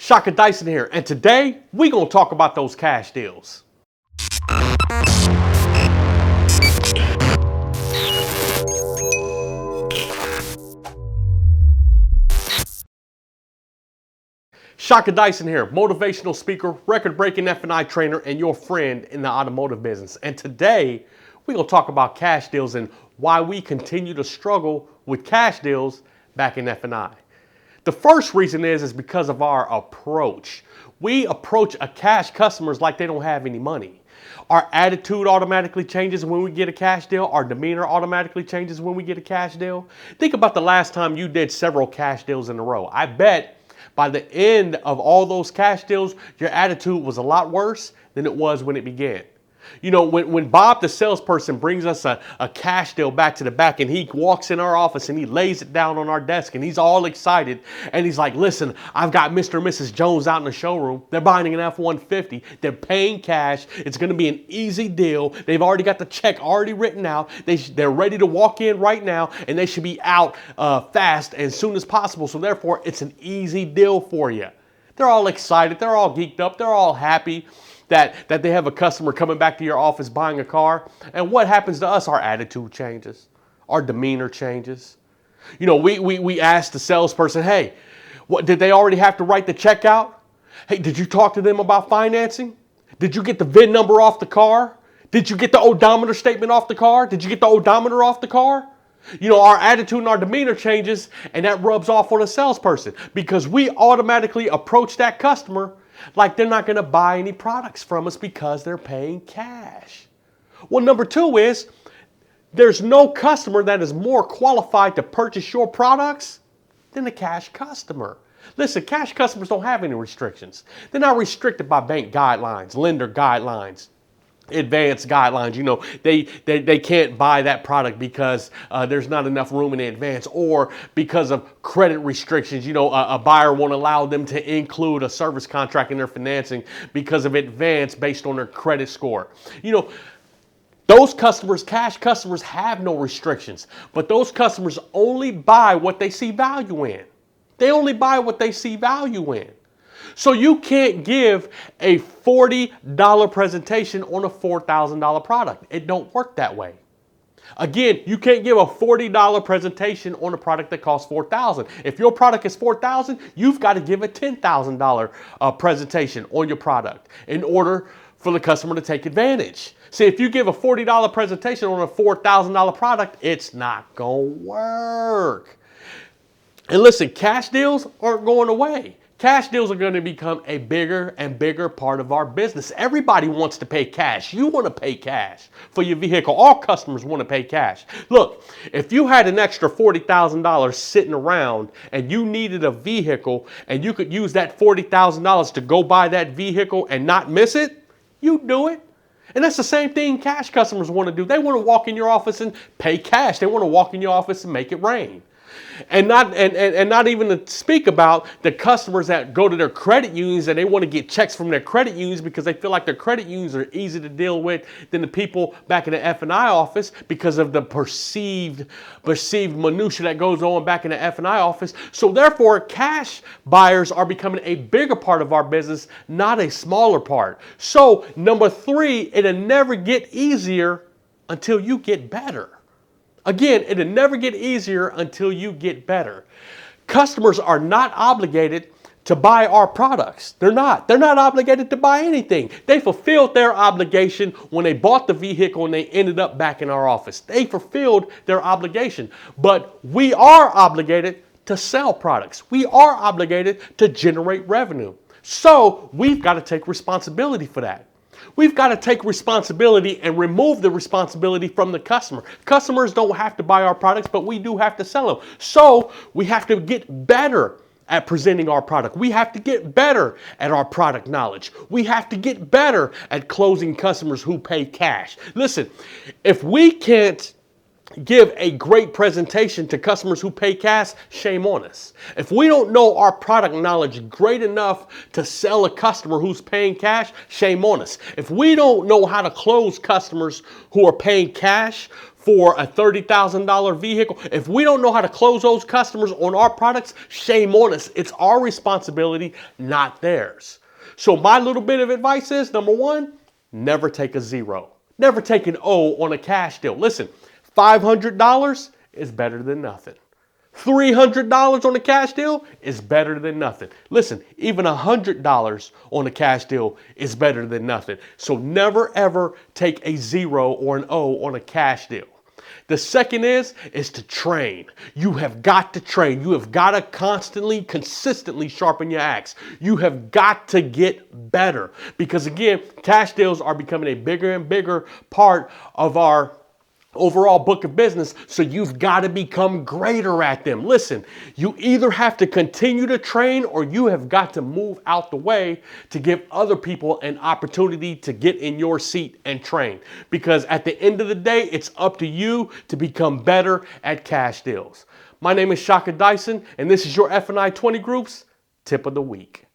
Shaka Dyson here, and today we're going to talk about those cash deals. Shaka Dyson here, motivational speaker, record-breaking F&I trainer, and your friend in the automotive business. And today we're going to talk about cash deals and why we continue to struggle with cash deals back in F&I. The first reason is because of our approach. We approach a cash customers like they don't have any money. Our attitude automatically changes when we get a cash deal. Our demeanor automatically changes when we get a cash deal. Think about the last time you did several cash deals in a row. I bet by the end of all those cash deals, your attitude was a lot worse than it was when it began. You know, when Bob, the salesperson, brings us a cash deal back to the back and he walks in our office and he lays it down on our desk and he's all excited and he's like, listen, I've got Mr. and Mrs. Jones out in the showroom. They're buying an F-150. They're paying cash. It's going to be an easy deal. They've already got the check already written out. They're ready to walk in right now and they should be out fast as soon as possible. So therefore, it's an easy deal for you. They're all excited. They're all geeked up. They're all happy that they have a customer coming back to your office buying a car. And what happens to us? Our attitude changes. Our demeanor changes. You know, we ask the salesperson, hey, what, did they already have to write the check out? Hey, did you talk to them about financing? Did you get the VIN number off the car? Did you get the odometer statement off the car? Did you get the odometer off the car? You know, our attitude and our demeanor changes, and that rubs off on a salesperson because we automatically approach that customer like they're not going to buy any products from us because they're paying cash. Well, number two is there's no customer that is more qualified to purchase your products than a cash customer. Listen, cash customers don't have any restrictions. They're not restricted by bank guidelines, lender guidelines, advanced guidelines. You know, they can't buy that product because there's not enough room in the advance, or because of credit restrictions. You know, a buyer won't allow them to include a service contract in their financing because of advance based on their credit score. You know, those customers, cash customers, have no restrictions, but those customers only buy what they see value in. They only buy what they see value in. So you can't give a $40 presentation on a $4,000 product. It don't work that way. Again, you can't give a $40 presentation on a product that costs $4,000. If your product is $4,000, you've got to give a $10,000 presentation on your product in order for the customer to take advantage. See, if you give a $40 presentation on a $4,000 product, it's not going to work. And listen, cash deals aren't going away. Cash deals are going to become a bigger and bigger part of our business. Everybody wants to pay cash. You want to pay cash for your vehicle. All customers want to pay cash. Look, if you had an extra $40,000 sitting around and you needed a vehicle and you could use that $40,000 to go buy that vehicle and not miss it, you'd do it. And that's the same thing cash customers want to do. They want to walk in your office and pay cash. They want to walk in your office and make it rain. And not even to speak about the customers that go to their credit unions and they want to get checks from their credit unions because they feel like their credit unions are easy to deal with than the people back in the F&I office because of the perceived minutia that goes on back in the F&I office. So therefore, cash buyers are becoming a bigger part of our business, not a smaller part. So number three, it'll never get easier until you get better. Again, it'll never get easier until you get better. Customers are not obligated to buy our products. They're not. They're not obligated to buy anything. They fulfilled their obligation when they bought the vehicle and they ended up back in our office. They fulfilled their obligation. But we are obligated to sell products. We are obligated to generate revenue. So we've got to take responsibility for that. We've got to take responsibility and remove the responsibility from the customer. Customers don't have to buy our products, but we do have to sell them. So we have to get better at presenting our product. We have to get better at our product knowledge. We have to get better at closing customers who pay cash. Listen, if we can't give a great presentation to customers who pay cash, shame on us. If we don't know our product knowledge great enough to sell a customer who's paying cash, shame on us. If we don't know how to close customers who are paying cash for a $30,000 vehicle. If we don't know how to close those customers on our products, shame on us. It's our responsibility, not theirs. So my little bit of advice is, number one, never take a zero. Never take an O on a cash deal. Listen, $500 is better than nothing. $300 on a cash deal is better than nothing. Listen, even $100 on a cash deal is better than nothing. So never ever take a zero or an O on a cash deal. The second is to train. You have got to train. You have got to constantly, consistently sharpen your axe. You have got to get better because again, cash deals are becoming a bigger and bigger part of our overall book of business, so you've got to become greater at them. Listen, you either have to continue to train or you have got to move out the way to give other people an opportunity to get in your seat and train. Because at the end of the day, it's up to you to become better at cash deals. My name is Shaka Dyson, and this is your F&I 20 Group's Tip of the Week.